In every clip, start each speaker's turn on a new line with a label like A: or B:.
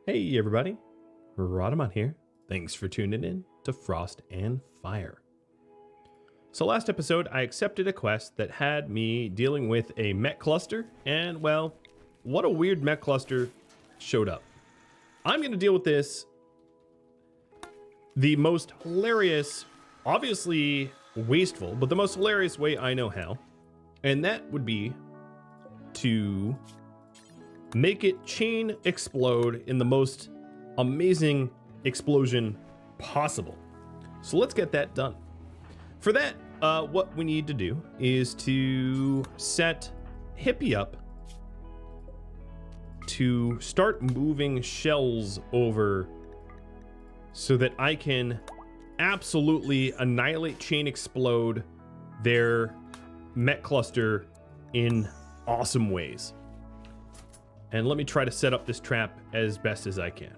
A: Hey everybody, Rhadamant here. Thanks for tuning in to Frost and Fire. So last episode, I accepted a quest that had me dealing with a mech cluster, and well, what a weird mech cluster showed up. I'm going to deal with this the most hilarious, obviously wasteful, but the most hilarious way I know how, and that would be to make it chain explode in the most amazing explosion possible. So let's get that done. For that, what we need to do is to set Hippie up to start moving shells over so that I can absolutely annihilate, chain explode their mech cluster in awesome ways. And let me try to set up this trap as best as I can.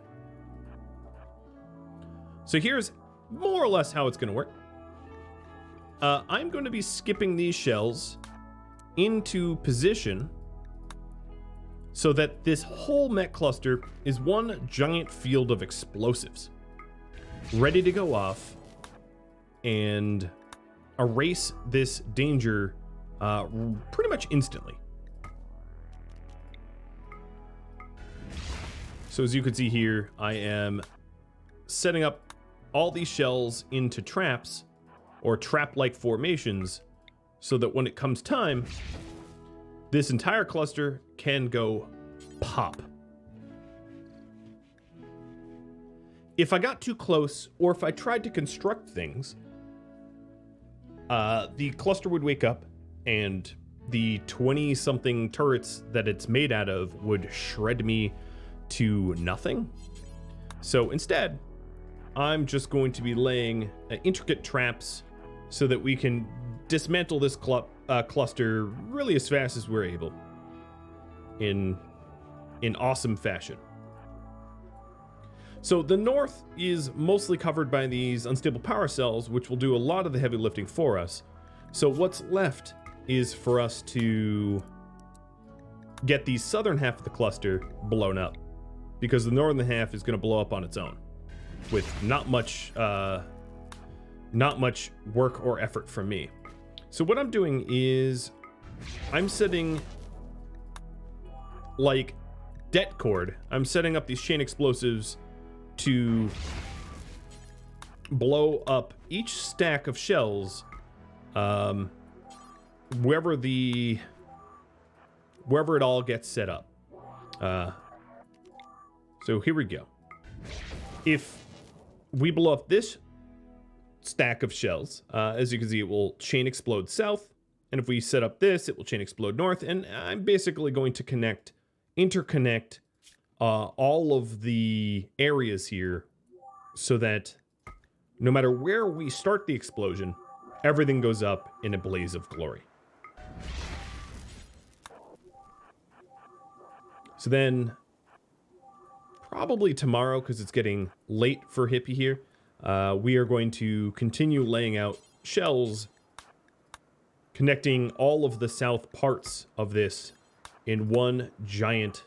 A: So here's more or less how it's going to work. I'm going to be skipping these shells into position so that this whole mech cluster is one giant field of explosives ready to go off and erase this danger pretty much instantly. So as you can see here, I am setting up all these shells into traps or trap-like formations so that when it comes time, this entire cluster can go pop. If I got too close or if I tried to construct things, the cluster would wake up and the 20-something turrets that it's made out of would shred me to nothing. So instead, I'm just going to be laying intricate traps so that we can dismantle this cluster really as fast as we're able in awesome fashion. So the north is mostly covered by these unstable power cells, which will do a lot of the heavy lifting for us. So what's left is for us to get the southern half of the cluster blown up, because the northern half is going to blow up on its own with not much work or effort from me. So what I'm doing is I'm setting like det cord. I'm setting up these chain explosives to blow up each stack of shells wherever it all gets set up. So here we go. If we blow up this stack of shells, as you can see, it will chain explode south. And if we set up this, it will chain explode north. And I'm basically going to interconnect all of the areas here so that no matter where we start the explosion, everything goes up in a blaze of glory. So then, probably tomorrow, because it's getting late for Hippie here, we are going to continue laying out shells connecting all of the south parts of this in one giant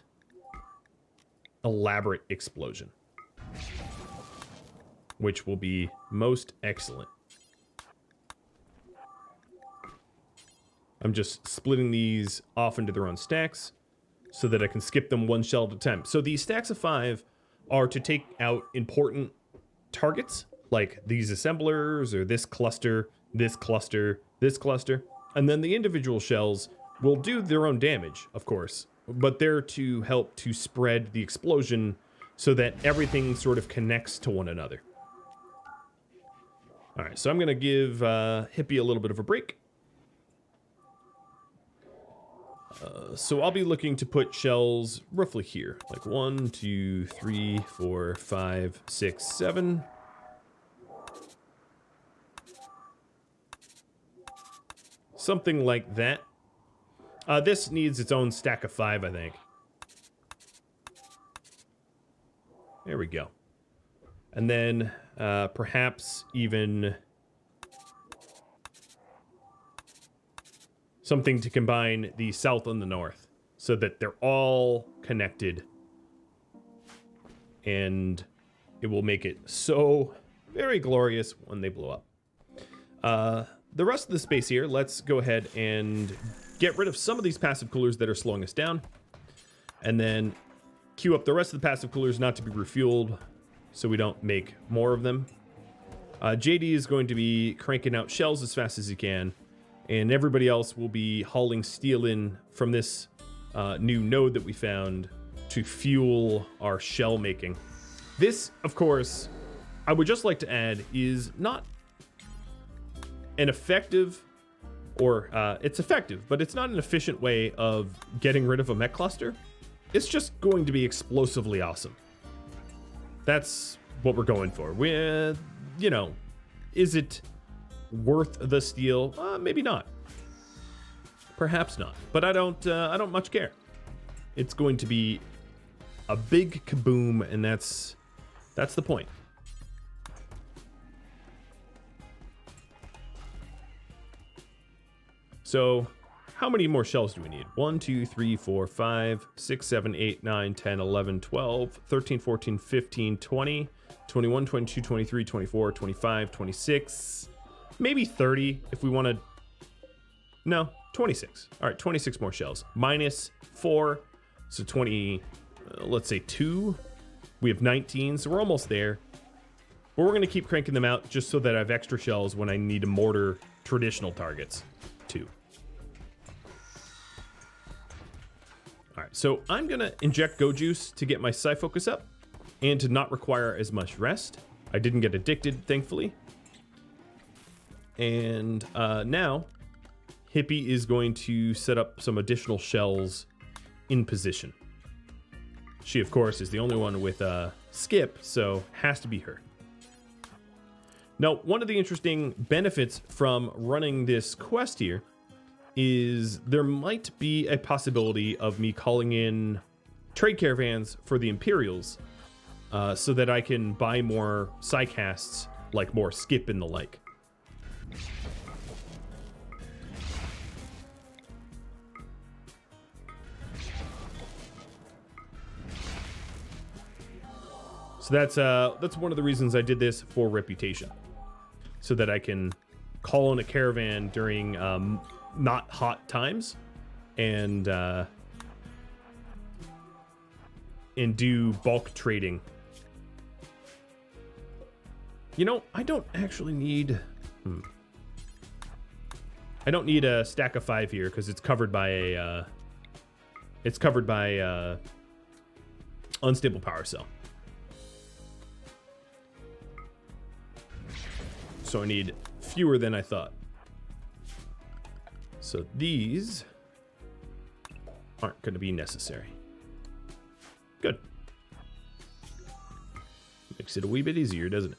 A: elaborate explosion, which will be most excellent. I'm just splitting these off into their own stacks so that I can skip them one shell at a time. So these stacks of 5 are to take out important targets, like these assemblers or this cluster, this cluster, this cluster. And then the individual shells will do their own damage, of course, but they're to help to spread the explosion so that everything sort of connects to one another. All right, so I'm going to give Hippie a little bit of a break. So I'll be looking to put shells roughly here, like 1, 2, 3, 4, 5, 6, 7. Something like that. This needs its own stack of 5, I think. There we go. And then perhaps even something to combine the south and the north so that they're all connected and it will make it so very glorious when they blow up. The rest of the space here, let's go ahead and get rid of some of these passive coolers that are slowing us down, and then queue up the rest of the passive coolers not to be refueled so we don't make more of them. JD is going to be cranking out shells as fast as he can, and everybody else will be hauling steel in from this new node that we found to fuel our shell making. This, of course, I would just like to add, is not an effective, or it's effective, but it's not an efficient way of getting rid of a mech cluster. It's just going to be explosively awesome. That's what we're going for. With, you know, is it worth the steel? Maybe not. Perhaps not. But I don't much care. It's going to be a big kaboom, and that's the point. So, how many more shells do we need? 1, 2, 3, 4, 5, 6, 7, 8, 9, 10, 11, 12, 13, 14, 15, 20, 21, 22, 23, 24, 25, 26, maybe 30 if we want to. No, 26. All right, 26 more shells. Minus 4, so 20, let's say 2. We have 19, so we're almost there. But we're going to keep cranking them out just so that I have extra shells when I need to mortar traditional targets too. All right, so I'm going to inject Go Juice to get my Psi Focus up and to not require as much rest. I didn't get addicted, thankfully. And now, Hippie is going to set up some additional shells in position. She, of course, is the only one with skip, so has to be her. Now, one of the interesting benefits from running this quest here is there might be a possibility of me calling in trade caravans for the Imperials so that I can buy more Psycasts, like more skip and the like. So that's one of the reasons I did this for reputation, so that I can call in a caravan during not hot times and do bulk trading. You know, I don't actually need. I don't need a stack of 5 here because it's covered by a. It's covered by unstable power cell. So I need fewer than I thought. So these aren't going to be necessary. Good. Makes it a wee bit easier, doesn't it?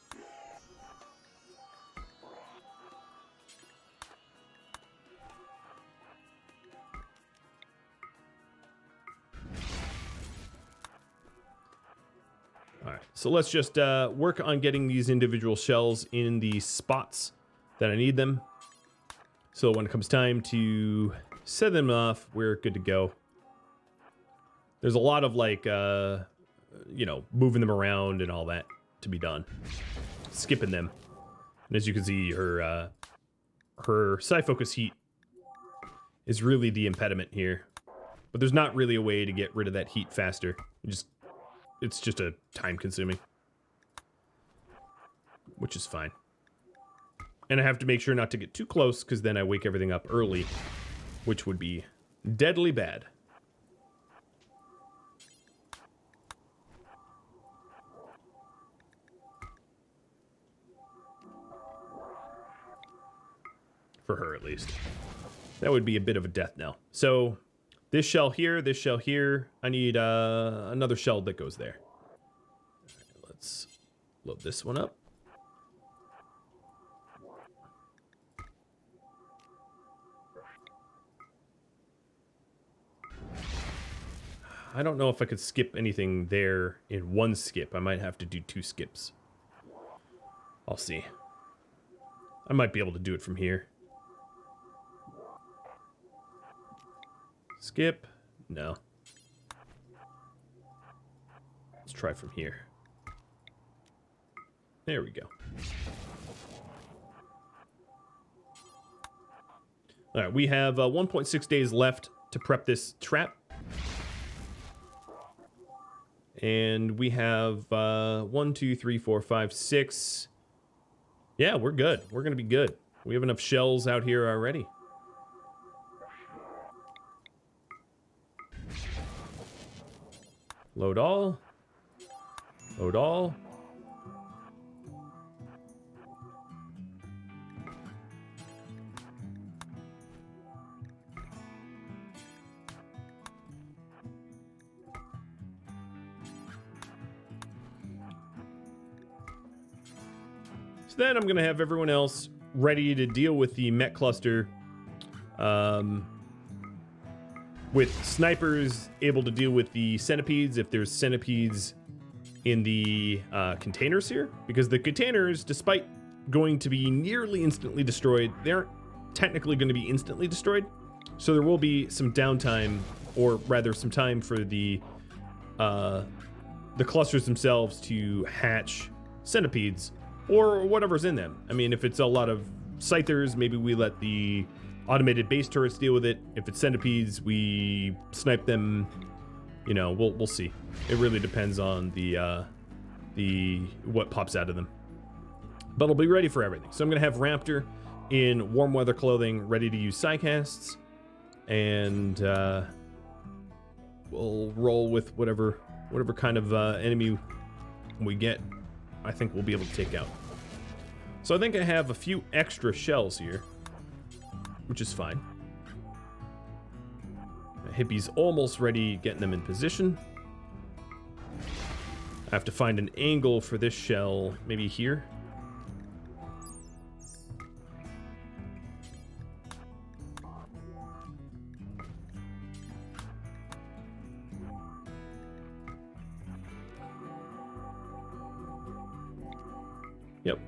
A: So let's just work on getting these individual shells in the spots that I need them. So when it comes time to set them off, we're good to go. There's a lot of like, you know, moving them around and all that to be done. Skipping them. And as you can see, her Psi Focus heat is really the impediment here. But there's not really a way to get rid of that heat faster. It's just a time consuming, which is fine. And I have to make sure not to get too close because then I wake everything up early, which would be deadly bad. For her, at least. That would be a bit of a death knell. So this shell here, this shell here. I need another shell that goes there. Right, let's load this one up. I don't know if I could skip anything there in one skip. I might have to do 2 skips. I'll see. I might be able to do it from here. Skip. No. Let's try from here. There we go. All right, we have 1.6 days left to prep this trap. And we have 1, 2, 3, 4, 5, 6. Yeah, we're good. We're going to be good. We have enough shells out here already. Load all. Load all. So then I'm going to have everyone else ready to deal with the mech cluster. With snipers able to deal with the centipedes if there's centipedes in the containers here, because the containers, despite going to be nearly instantly destroyed, they aren't technically going to be instantly destroyed. So there will be some downtime, or rather some time for the clusters themselves to hatch centipedes or whatever's in them. I mean, if it's a lot of scythers, maybe we let the automated base turrets deal with it. If it's centipedes, we snipe them. You know, we'll see. It really depends on the what pops out of them. But I'll be ready for everything. So I'm gonna have Raptor in warm weather clothing, ready to use psycasts, and we'll roll with whatever kind of enemy we get. I think we'll be able to take out. So I think I have a few extra shells here, which is fine. Hippie's almost ready, getting them in position. I have to find an angle for this shell, maybe here. Yep.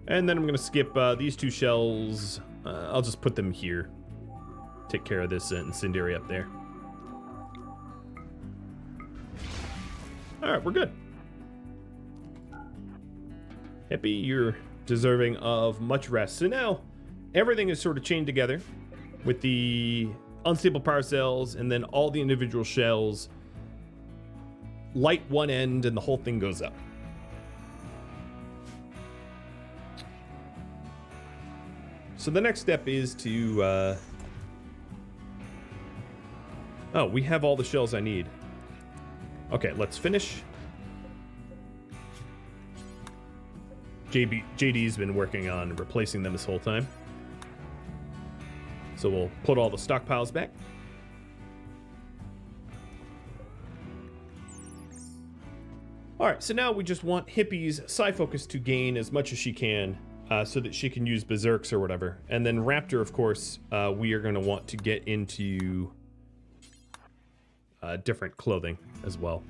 A: And then I'm gonna skip these two shells. I'll just put them here. Take care of this incendiary up there. All right, we're good. Hippie, you're deserving of much rest. So now everything is sort of chained together with the unstable power cells, and then all the individual shells light one end and the whole thing goes up. So the next step is to oh, we have all the shells I need. Okay, let's finish. JD's been working on replacing them this whole time. So we'll put all the stockpiles back. Alright, so now we just want Hippie's Psi Focus to gain as much as she can, so that she can use Berserks or whatever. And then Raptor, of course, we are going to want to get into different clothing as well,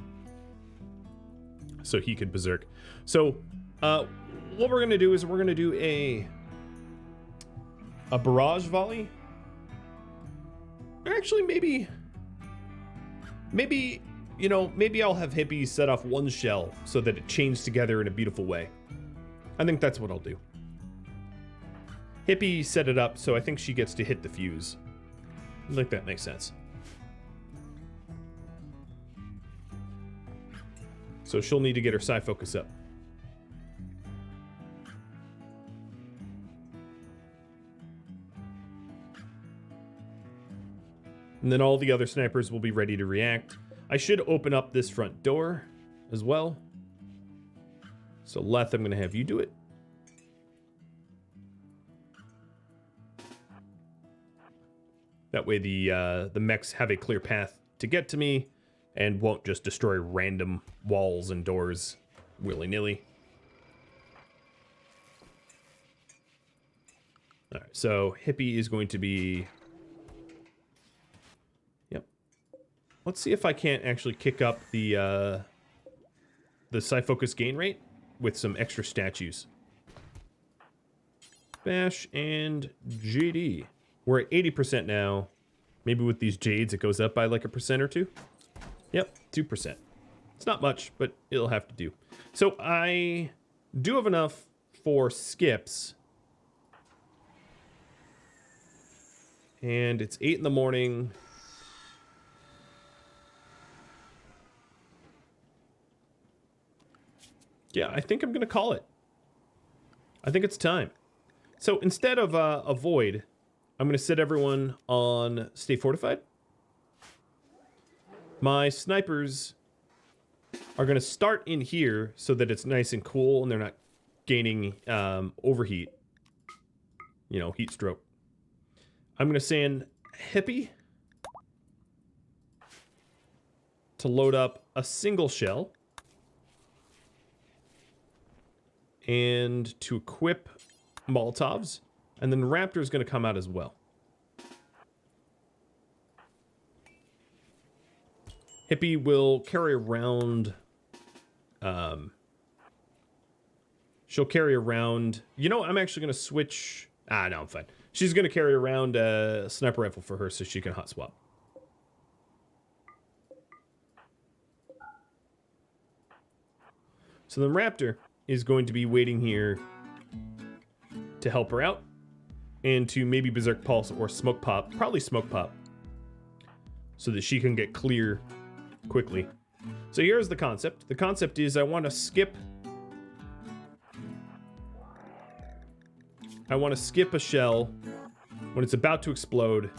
A: so he could Berserk. So what we're going to do is we're going to do a barrage volley. Or actually, maybe, you know, maybe I'll have Hippie set off one shell so that it chains together in a beautiful way. I think that's what I'll do. Hippie set it up, so I think she gets to hit the fuse. I think that makes sense. So she'll need to get her Psi Focus up. And then all the other snipers will be ready to react. I should open up this front door as well. So Leth, I'm going to have you do it. That way the mechs have a clear path to get to me and won't just destroy random walls and doors willy-nilly. All right, so Hippie is going to be... Yep. Let's see if I can't actually kick up the Psi Focus gain rate with some extra statues. Bash and JD. We're at 80% now. Maybe with these jades it goes up by like 1% or 2. Yep, 2%. It's not much, but it'll have to do. So I do have enough for skips. And it's 8 in the morning. Yeah, I think I'm going to call it. I think it's time. So instead of a void, I'm going to set everyone on stay fortified. My snipers are going to start in here so that it's nice and cool and they're not gaining overheat. You know, heat stroke. I'm going to send Hippie to load up a single shell and to equip Molotovs, and then Raptor's going to come out as well. Hippie will carry around, she'll carry around, you know, I'm actually going to switch, no, I'm fine. She's going to carry around a sniper rifle for her so she can hot swap. So then Raptor is going to be waiting here to help her out and to maybe Berserk Pulse or Smoke Pop, probably Smoke Pop, so that she can get clear quickly. So here's the concept. The concept is I want to skip a shell when it's about to explode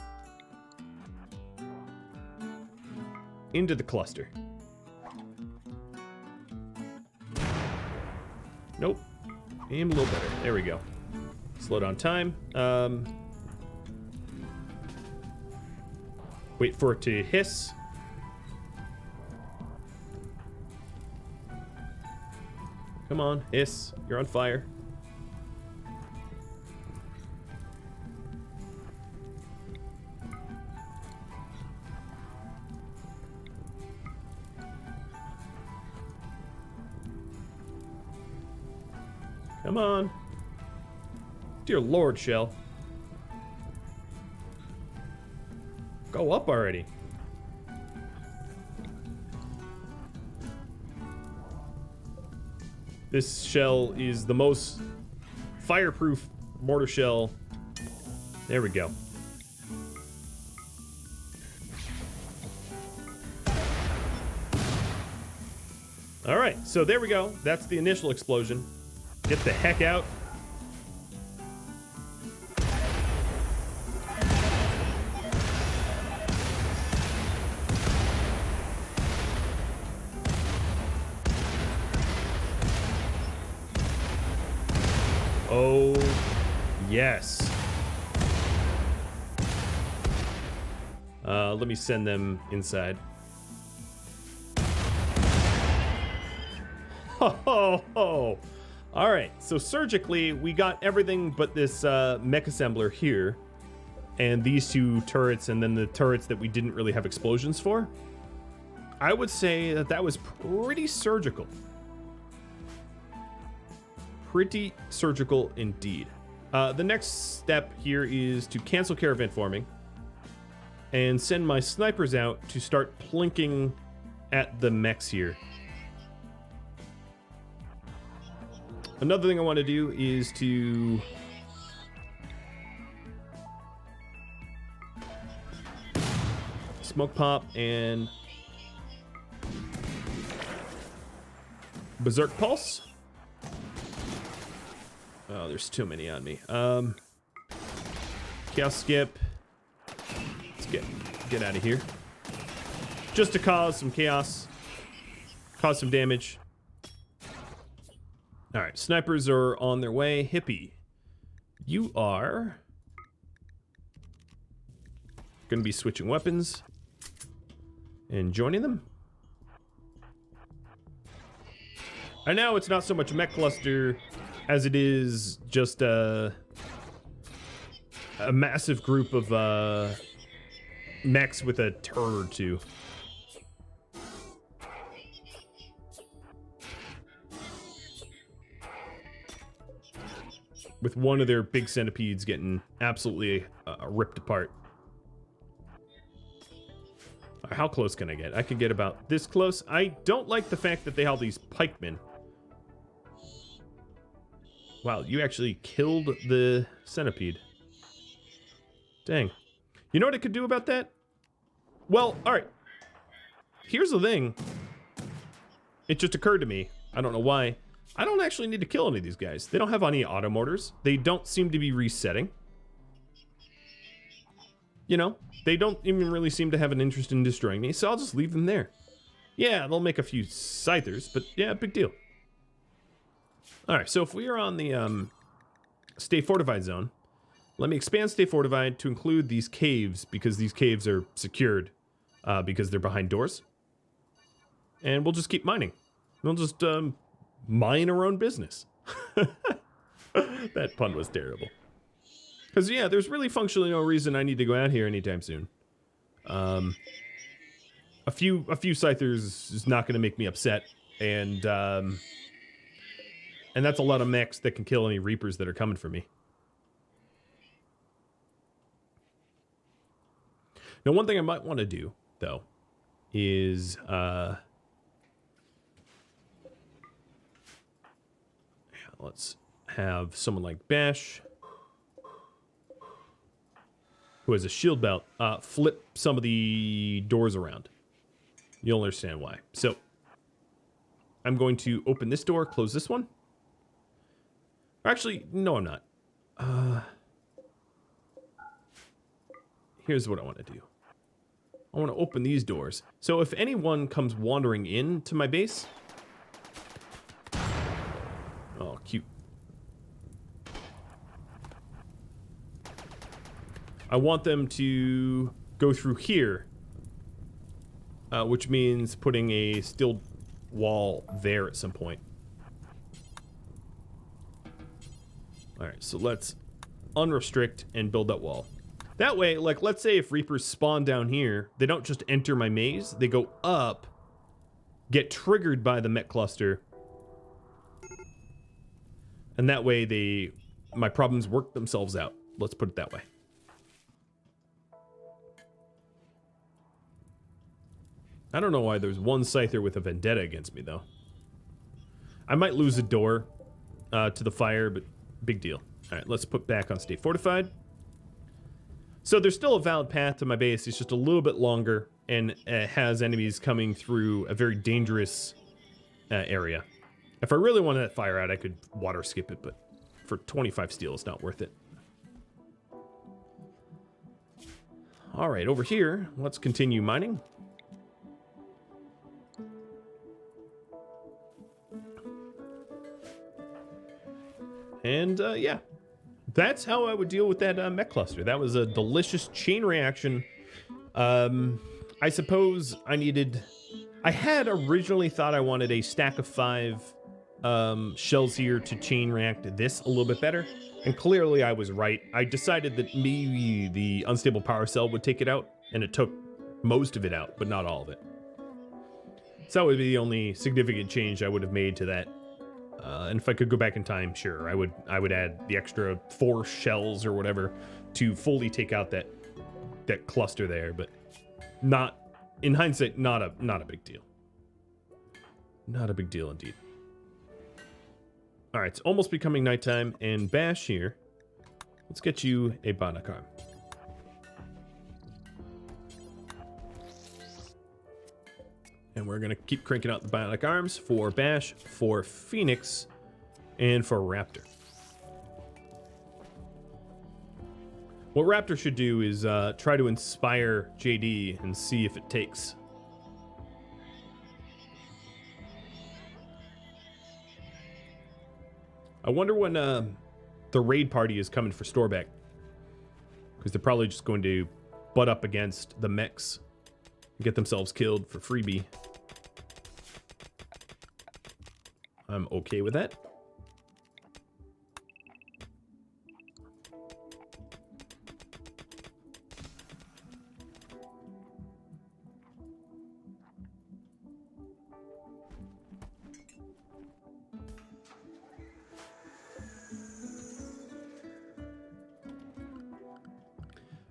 A: into the cluster. Nope. Aim a little better. There we go. Slow down time. Wait for it to hiss. Come on, hiss. You're on fire. Come on. Dear Lord, Shell. Go up already. This shell is the most fireproof mortar shell. There we go. All right, so there we go. That's the initial explosion. Get the heck out. Oh, yes. Let me send them inside. Ho, ho, ho. All right, so surgically, we got everything but this mech assembler here, and these two turrets, and then the turrets that we didn't really have explosions for. I would say that that was pretty surgical. Pretty surgical indeed. The next step here is to cancel caravan forming and send my snipers out to start plinking at the mechs here. Another thing I want to do is to smoke pop and Berserk Pulse. Oh, there's too many on me. Chaos Skip. Let's get out of here. Just to cause some chaos. Cause some damage. Alright, snipers are on their way. Hippie, you are going to be switching weapons and joining them. And now it's not so much a mech cluster as it is just a massive group of mechs with a turret or two. With one of their big centipedes getting absolutely ripped apart. How close can I get? I can get about this close. I don't like the fact that they have these pikemen. Wow, you actually killed the centipede. Dang. You know what I could do about that? Well, alright. Here's the thing. It just occurred to me. I don't know why. I don't actually need to kill any of these guys. They don't have any auto mortars. They don't seem to be resetting. You know, they don't even really seem to have an interest in destroying me, so I'll just leave them there. Yeah, they'll make a few scythers, but yeah, big deal. Alright, so if we are on the stay fortified zone, let me expand stay fortified to include these caves, because these caves are secured because they're behind doors. And we'll just keep mining. We'll just mine our own business. That pun was terrible. Because, yeah, there's really functionally no reason I need to go out here anytime soon. A few scythers is not going to make me upset. And that's a lot of mechs that can kill any reapers that are coming for me. Now, one thing I might want to do, though, is... let's have someone like Bash, who has a shield belt, flip some of the doors around. You'll understand why. So, I'm going to open this door, close this one. Actually, no, I'm not. Here's what I want to do. I want to open these doors. So if anyone comes wandering into my base... Oh, cute. I want them to go through here, which means putting a steel wall there at some point. Alright, so let's unrestrict and build that wall. That way, like, let's say if Reapers spawn down here, they don't just enter my maze, they go up, get triggered by the mech cluster, and that way my problems work themselves out. Let's put it that way. I don't know why there's one Scyther with a vendetta against me, though. I might lose a door to the fire, but big deal. Alright, let's put back on State Fortified. So there's still a valid path to my base. It's just a little bit longer, and it has enemies coming through a very dangerous area. If I really wanted that fire out, I could water skip it, but for 25 steel, it's not worth it. Alright, over here, let's continue mining. And, yeah. That's how I would deal with that mech cluster. That was a delicious chain reaction. I suppose I had originally thought I wanted a stack of 5 shells here to chain react this a little bit better. And clearly I was right. I decided that maybe the unstable power cell would take it out, and it took most of it out, but not all of it. So that would be the only significant change I would have made to that. And if I could go back in time, sure, I would add the extra 4 shells or whatever to fully take out that cluster there, but not, in hindsight, not a big deal. Not a big deal indeed. All right, it's almost becoming nighttime, and Bash here, let's get you a bionic arm. And we're going to keep cranking out the bionic arms for Bash, for Phoenix, and for Raptor. What Raptor should do is try to inspire JD and see if it takes. I wonder when the raid party is coming for Storeback. Because they're probably just going to butt up against the mechs and get themselves killed for freebie. I'm okay with that.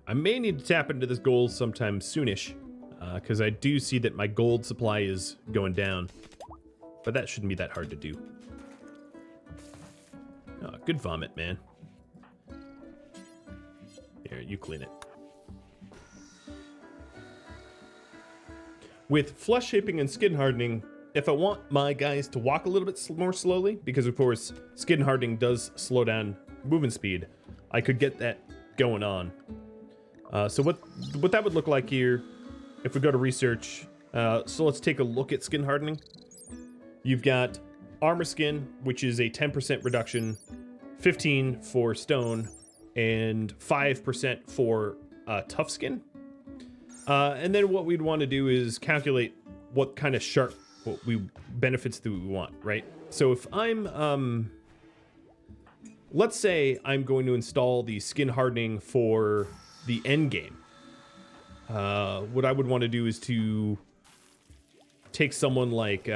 A: I may need to tap into this goal sometime soonish, because I do see that my gold supply is going down. But that shouldn't be that hard to do. Oh, good vomit, man. Here, you clean it. With flesh shaping and skin hardening, if I want my guys to walk a little bit more slowly, because of course skin hardening does slow down movement speed, I could get that going on. So what that would look like here, if we go to research, so let's take a look at skin hardening. You've got armor skin, which is a 10% reduction, 15 for stone, and 5% for tough skin. And then what we'd want to do is calculate what kind of sharp benefits do we want, right? So if I'm, let's say I'm going to install the skin hardening for the end game. What I would want to do is to take someone like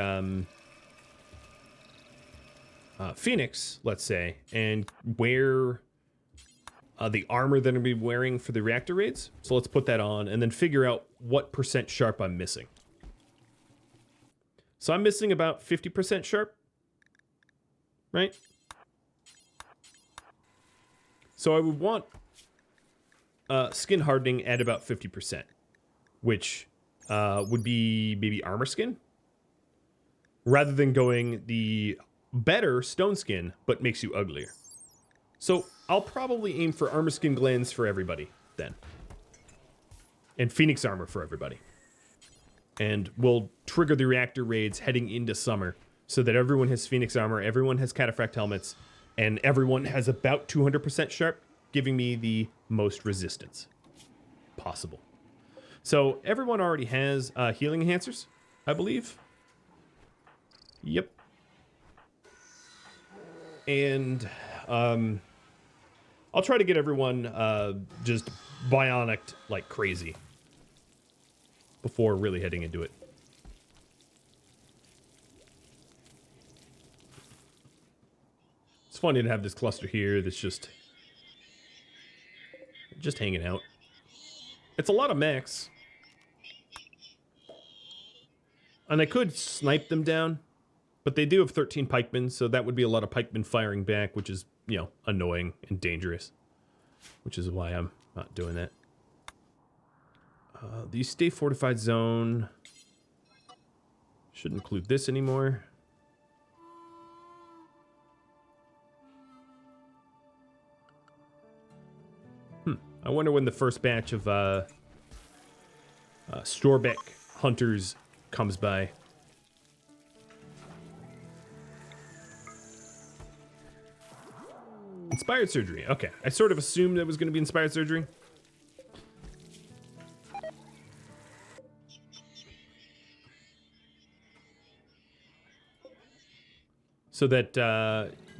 A: Phoenix, let's say, and wear the armor that I'm going to be wearing for the reactor raids. So let's put that on and then figure out what percent sharp I'm missing. So I'm missing about 50% sharp, right? So I would want skin hardening at about 50%, which would be maybe armor skin, rather than going the better stone skin, but makes you uglier. So I'll probably aim for armor skin glands for everybody then, and Phoenix armor for everybody. And we'll trigger the reactor raids heading into summer so that everyone has Phoenix armor, everyone has cataphract helmets, and everyone has about 200% sharp, giving me the most resistance possible. So everyone already has healing enhancers, I believe. Yep. And I'll try to get everyone just bionic like crazy before really heading into it. It's funny to have this cluster here that's just hanging out. It's a lot of mechs. And I could snipe them down, but they do have 13 pikemen, so that would be a lot of pikemen firing back, which is, you know, annoying and dangerous. Which is why I'm not doing that. The stay fortified zone should include this anymore. I wonder when the first batch of Storbeck hunters comes by. Inspired surgery. Okay, I sort of assumed it was going to be inspired surgery. So that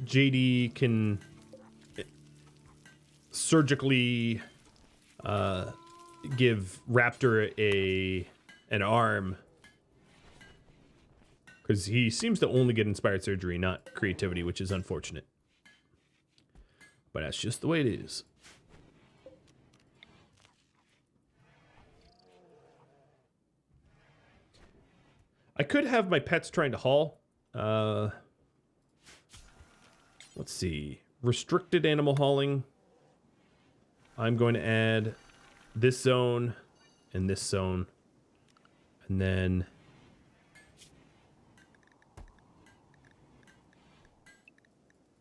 A: JD can surgically give Raptor an arm, because he seems to only get inspired surgery, not creativity, which is unfortunate. But that's just the way it is. I could have my pets trying to haul. Let's see. Restricted animal hauling. I'm going to add this zone and this zone. And then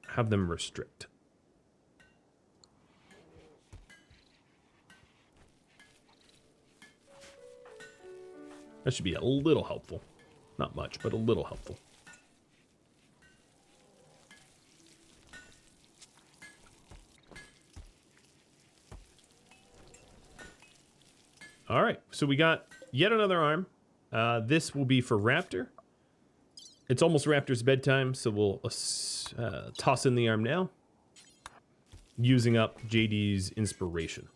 A: have them restrict. That should be a little helpful. Not much, but a little helpful. All right, so we got yet another arm. This will be for Raptor. It's almost Raptor's bedtime, so we'll toss in the arm now, using up JD's inspiration.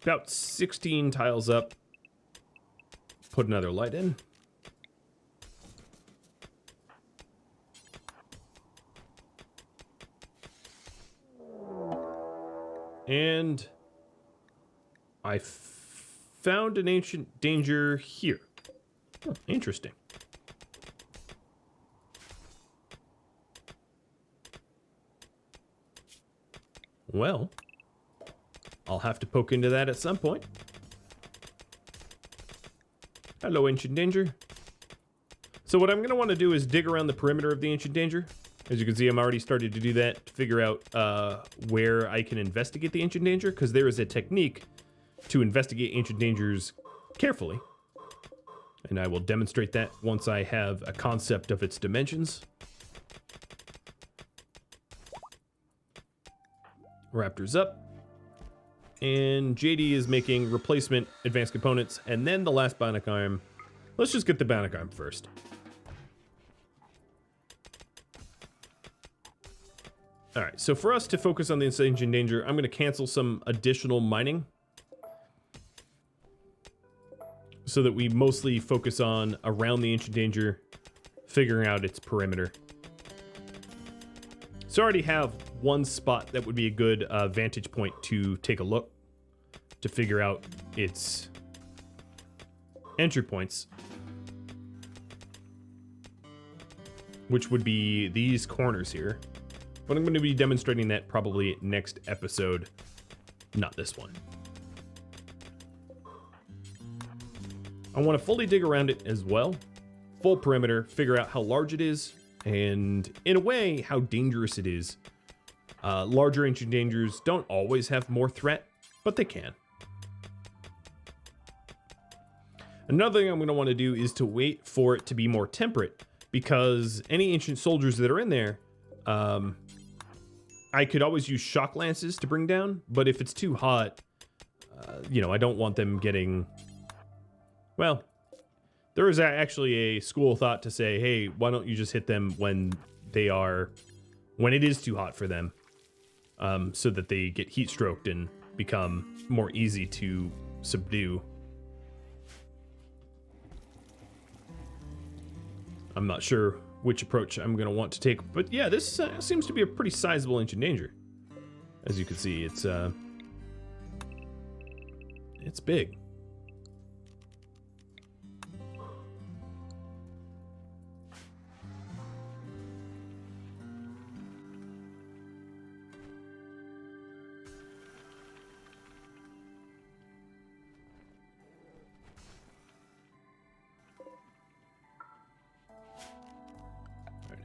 A: About 16 tiles up. Put another light in. And I found an ancient danger here. Oh, interesting. Well, I'll have to poke into that at some point. Hello, ancient danger. So what I'm going to want to do is dig around the perimeter of the ancient danger. As you can see, I'm already started to do that to figure out where I can investigate the ancient danger, because there is a technique to investigate ancient dangers carefully. And I will demonstrate that once I have a concept of its dimensions. Raptor's up. And JD is making replacement advanced components, and then the last bionic arm. Let's just get the bionic arm first. All right, so for us to focus on the ancient danger, I'm going to cancel some additional mining so that we mostly focus on around the ancient danger, figuring out its perimeter. So I already have one spot that would be a good vantage point to take a look to figure out its entry points, which would be these corners here. But I'm going to be demonstrating that probably next episode, not this one. I want to fully dig around it as well, full perimeter, figure out how large it is, and in a way, how dangerous it is. Larger ancient dangers don't always have more threat, but they can. Another thing I'm going to want to do is to wait for it to be more temperate, because any ancient soldiers that are in there, I could always use shock lances to bring down, but if it's too hot, you know, I don't want them getting... Well, there is actually a school of thought to say, hey, why don't you just hit them when it is too hot for them, so that they get heat stroked and become more easy to subdue. I'm not sure which approach I'm going to want to take, but yeah, this seems to be a pretty sizable ancient danger. As you can see, it's big.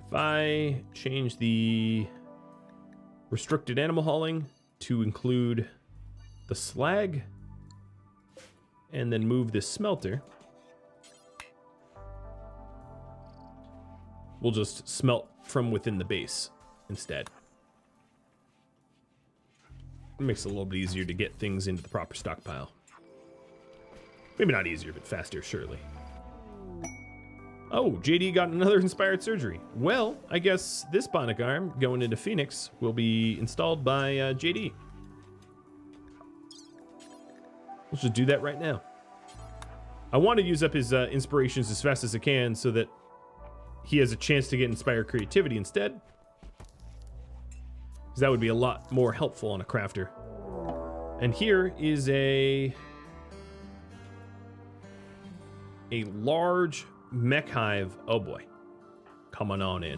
A: If I change the restricted animal hauling to include the slag and then move this smelter, we'll just smelt from within the base instead. It makes it a little bit easier to get things into the proper stockpile. Maybe not easier, but faster, surely. Oh, JD got another inspired surgery. Well, I guess this bionic arm going into Phoenix will be installed by JD. Let's just do that right now. I want to use up his inspirations as fast as I can so that he has a chance to get inspired creativity instead. Because that would be a lot more helpful on a crafter. And here is a large mech hive. Oh boy, coming on in.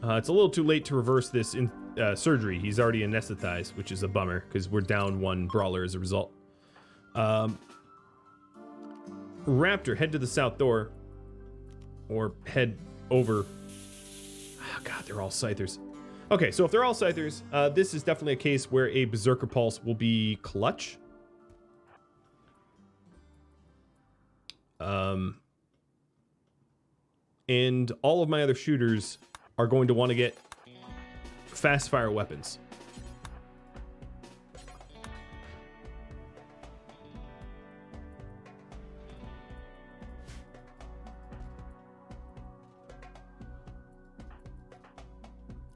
A: It's a little too late to reverse this surgery. He's already anesthetized, which is a bummer because we're down one brawler as a result. Raptor, head to the south door, or head over. Oh god, they're all scythers. Okay, so if they're all scythers, this is definitely a case where a berserker pulse will be clutch. And all of my other shooters are going to want to get fast fire weapons.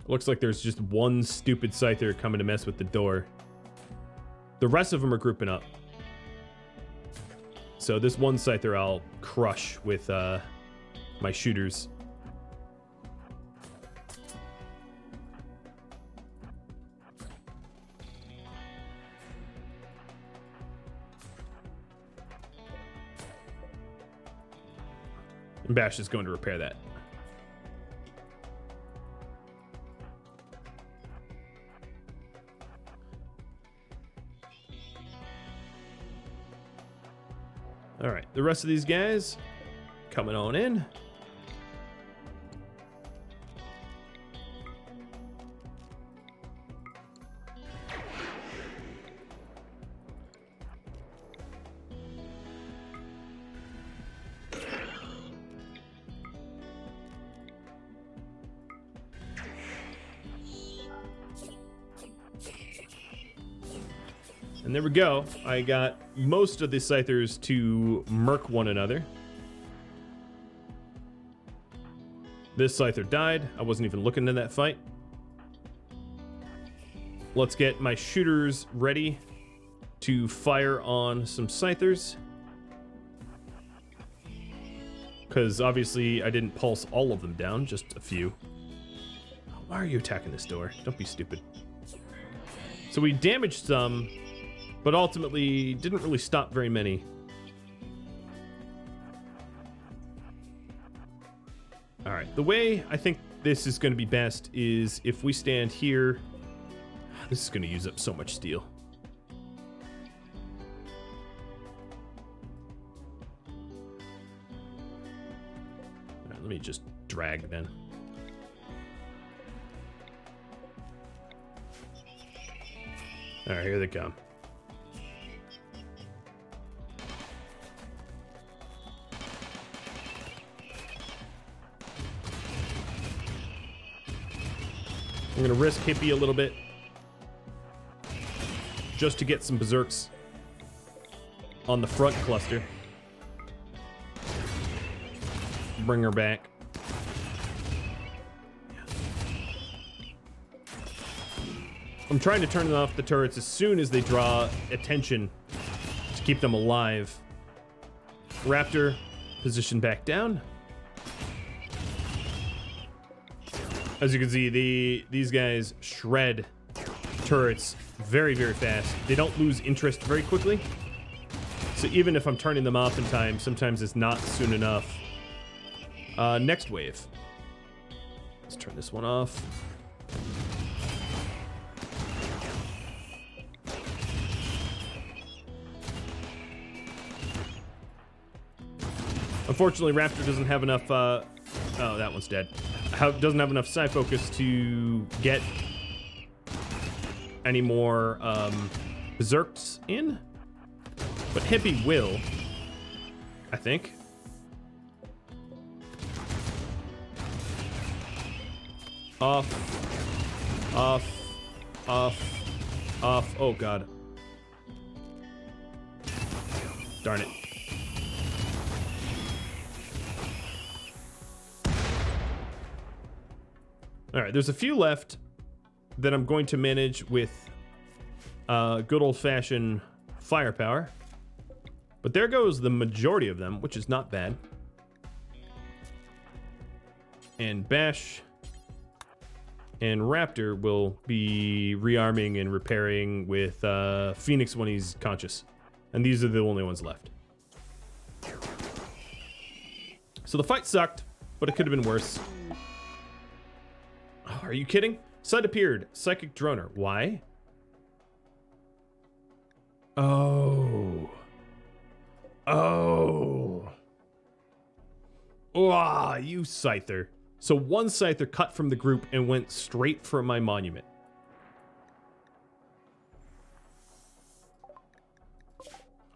A: Looks like there's just one stupid scyther coming to mess with the door. The rest of them are grouping up. So this one scyther I'll crush with my shooters. And Bash is going to repair that. All right, the rest of these guys coming on in. And there we go. I got most of the scythers to murk one another. This scyther died. I wasn't even looking in that fight. Let's get my shooters ready to fire on some scythers. Because obviously I didn't pulse all of them down, just a few. Why are you attacking this door? Don't be stupid. So we damaged some, but ultimately didn't really stop very many. All right, the way I think this is going to be best is if we stand here. This is going to use up so much steel. All right, let me just drag then. All right, here they come. I'm gonna risk Hippie a little bit just to get some berserks on the front cluster. Bring her back. I'm trying to turn off the turrets as soon as they draw attention to keep them alive. Raptor, position back down. As you can see, these guys shred turrets very, very fast. They don't lose interest very quickly. So even if I'm turning them off in time, sometimes it's not soon enough. Next wave. Let's turn this one off. Unfortunately, Raptor doesn't have enough... oh, that one's dead. Doesn't have enough side focus to get any more berserks in, but Hippie will, I think. Off, off, off, off. Oh god, darn it. All right, there's a few left that I'm going to manage with good old-fashioned firepower. But there goes the majority of them, which is not bad. And Bash and Raptor will be rearming and repairing with Phoenix when he's conscious. And these are the only ones left. So the fight sucked, but it could have been worse. Oh, are you kidding? Site appeared. Psychic Droner. Why? Oh. Oh. Ah, you Scyther. So one Scyther cut from the group and went straight for my monument.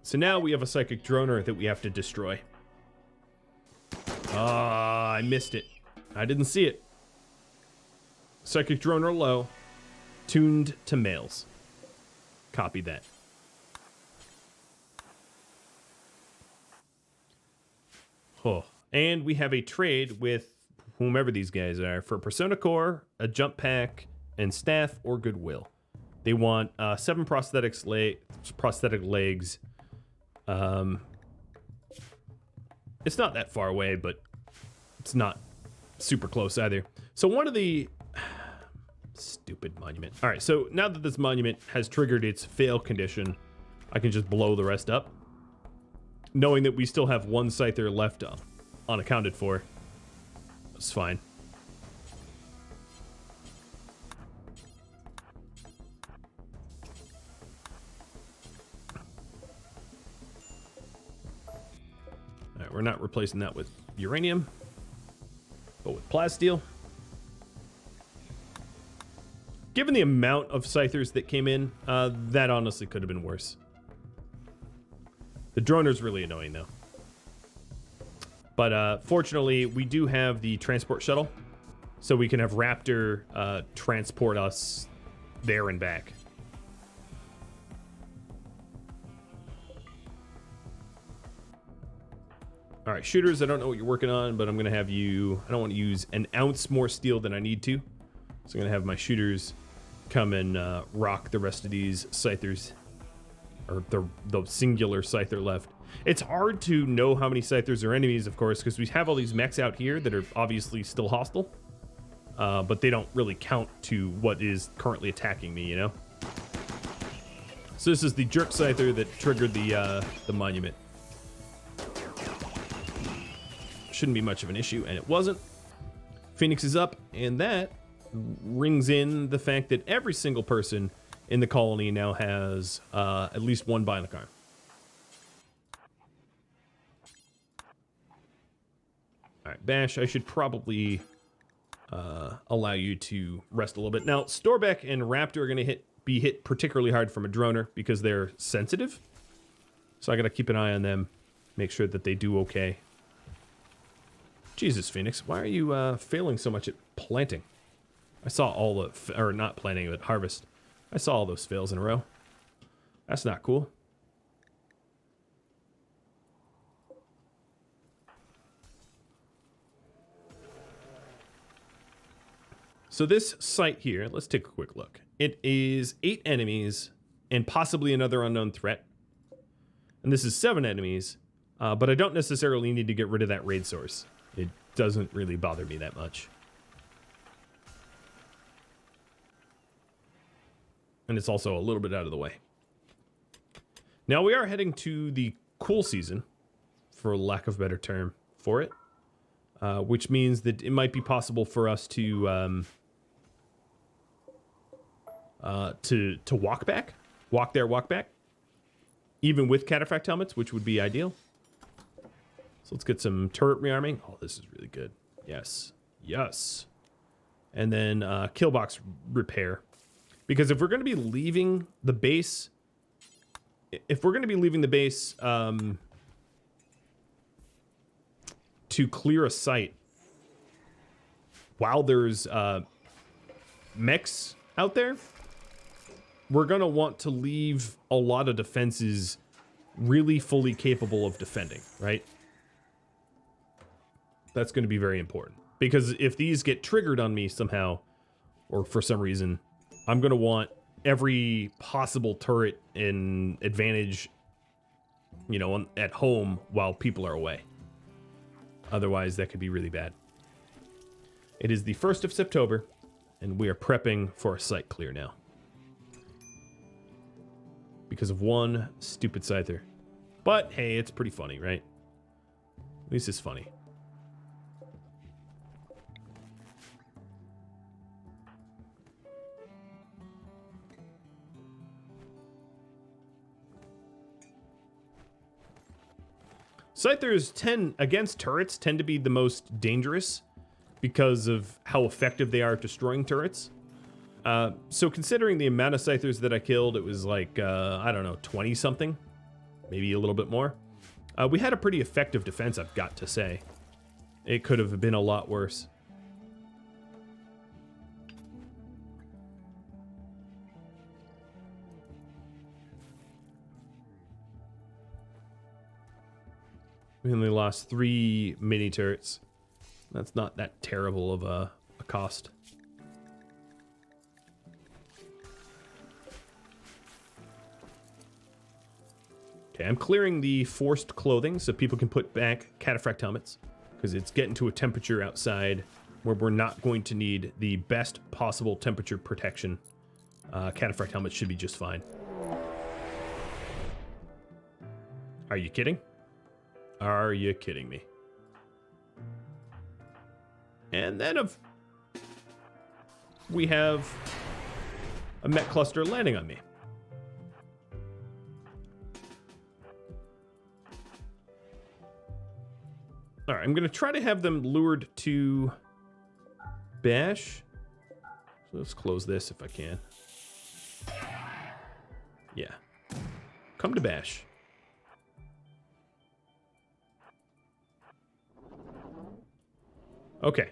A: So now we have a Psychic Droner that we have to destroy. Ah, I missed it. I didn't see it. Psychic Droner low, tuned to males. Copy that. Oh, and we have a trade with whomever these guys are, for Persona Core, a jump pack, and staff or goodwill. They want 7 prosthetic legs. It's not that far away, but it's not super close either. So one of the stupid monument. All right, so now that this monument has triggered its fail condition, I can just blow the rest up, knowing that we still have 1 Scyther left unaccounted for. It's fine. All right, we're not replacing that with uranium, but with plasteel. Given the amount of Scythers that came in, that honestly could have been worse. The droner's really annoying, though. But fortunately, we do have the transport shuttle, so we can have Raptor transport us there and back. All right, shooters, I don't know what you're working on, but I'm going to have you... I don't want to use an ounce more steel than I need to. So I'm going to have my shooters come and rock the rest of these Scythers. Or the singular Scyther left. It's hard to know how many Scythers are enemies, of course, because we have all these mechs out here that are obviously still hostile. But they don't really count to what is currently attacking me, you know? So this is the jerk Scyther that triggered the monument. Shouldn't be much of an issue, and it wasn't. Phoenix is up, and that rings in the fact that every single person in the colony now has at least 1 bionic arm. All right, Bash, I should probably allow you to rest a little bit. Now, Storbeck and Raptor are going to be hit particularly hard from a droner because they're sensitive. So I got to keep an eye on them, make sure that they do okay. Jesus, Phoenix, why are you failing so much at planting? I saw all the, or not planting, but harvest. I saw all those fails in a row. That's not cool. So this site here, let's take a quick look. It is 8 enemies and possibly another unknown threat. And this is 7 enemies, but I don't necessarily need to get rid of that raid source. It doesn't really bother me that much. And it's also a little bit out of the way. Now we are heading to the cool season, for lack of a better term for it, which means that it might be possible for us to walk back, walk there, walk back, even with cataphract helmets, which would be ideal. So let's get some turret rearming. Oh, this is really good. Yes, yes. And then kill box repair. Because if we're going to be leaving the base, to clear a site while there's mechs out there, we're going to want to leave a lot of defenses really fully capable of defending, right? That's going to be very important. Because if these get triggered on me somehow, or for some reason, I'm going to want every possible turret and advantage, you know, at home while people are away. Otherwise, that could be really bad. It is the 1st of September, and we are prepping for a site clear now. Because of one stupid Scyther. But, hey, it's pretty funny, right? At least it's funny. Scythers against turrets tend to be the most dangerous because of how effective they are at destroying turrets. So considering the amount of Scythers that I killed, it was like, I don't know, 20 something, maybe a little bit more. We had a pretty effective defense, I've got to say. It could have been a lot worse. We only lost 3 mini turrets. That's not that terrible of a cost. Okay, I'm clearing the forced clothing so people can put back cataphract helmets, because it's getting to a temperature outside where we're not going to need the best possible temperature protection. Cataphract helmets should be just fine. Are you kidding? Are you kidding me? And then we have a mech cluster landing on me. All right, I'm going to try to have them lured to Bash. So let's close this if I can. Yeah. Come to Bash. Okay,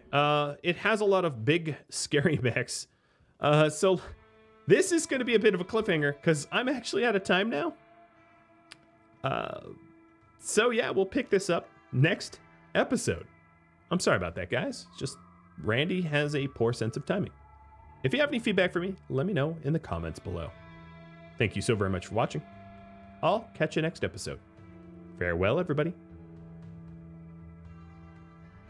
A: it has a lot of big, scary mechs. So this is going to be a bit of a cliffhanger, because I'm actually out of time now. So yeah, we'll pick this up next episode. I'm sorry about that, guys. Just Randy has a poor sense of timing. If you have any feedback for me, let me know in the comments below. Thank you so very much for watching. I'll catch you next episode. Farewell, everybody.